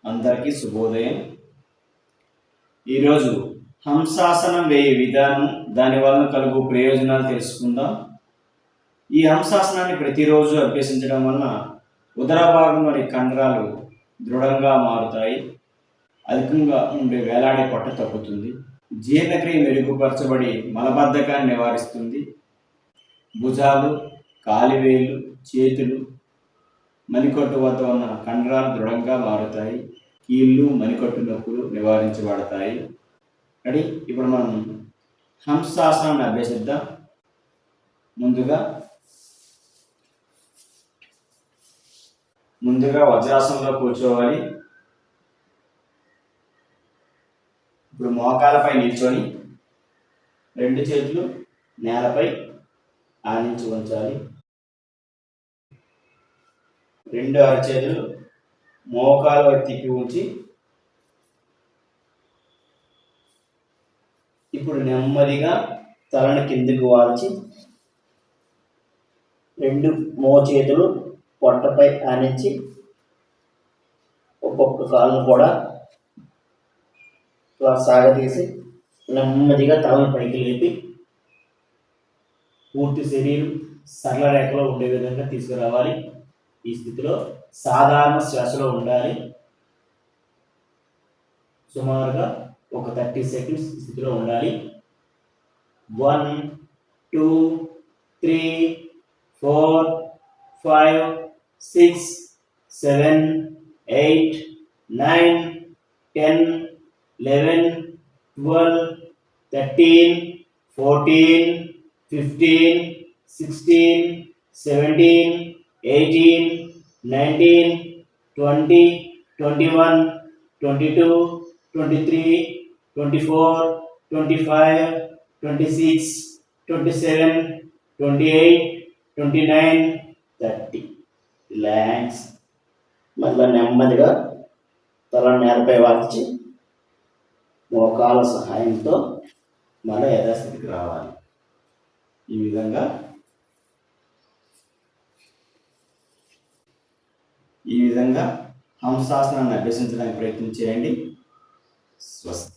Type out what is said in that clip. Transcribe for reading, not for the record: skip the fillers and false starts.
అందరికీ శుభోదయం. ఈరోజు హంసాసనం వేయే విధానం, దానివల్ల కలుగు ప్రయోజనాలు తెలుసుకుందాం. ఈ హంసాసనాన్ని ప్రతిరోజు అభ్యసించడం వలన ఉదర భాగంలోని కండరాలు దృఢంగా మారుతాయి. అధికంగా ఉండే వేలాడే పొట్ట తగ్గుతుంది. జీర్ణక్రియ మెరుగుపరచబడి మలబద్ధకాన్ని నివారిస్తుంది. భుజాలు, కాలివేలు, చేతులు, మణికట్టు వద్ద ఉన్న కండరాలు దృఢంగా మారుతాయి. కీళ్ళు, మణికట్టు నొప్పులు నివారించబడతాయి. రెడీ? ఇప్పుడు మనం హంసాసనాన్ని అభ్యసిద్దాం. ముందుగా వజ్రాసనంలో కూర్చోవాలి. ఇప్పుడు మోకాలపై నిల్చొని 2 చేతులు నేలపై ఆనించి ఉంచాలి. 2 అరచేతులు మోకాలు వైపు తిప్పి ఉంచి ఇప్పుడు నెమ్మదిగా తలను కిందికి వాల్చి 2 మోచేతులు పొట్టపై ఆనించి ఒక్కొక్క కాలును కూడా ఇలా సాగతీసి నెమ్మదిగా తలను పైకి లేపి పూర్తి శరీరం సరళ రేఖలో ఉండే విధంగా తీసుకురావాలి. ఈ స్థితిలో సాధారణ శ్వాసలో ఉండాలి. సుమారుగా ఒక 30 సెకండ్స్ ఈ స్థితిలో ఉండాలి. 1 2 3 4 5 6 7 8 9 10 11 12 13 14 15 16 17 18 19 20 21 22 23 24 25 26 27 28 29 30. రిలాక్స్. మళ్ళీ నెమ్మదిగా తల నేలపై వాల్చి మోకాల సహాయంతో మళ్ళీ యథాస్థితికి రావాలి. ఈ విధంగా హంసాసనాన్ని అభ్యసించడానికి ప్రయత్నం చేయండి. స్వస్తి.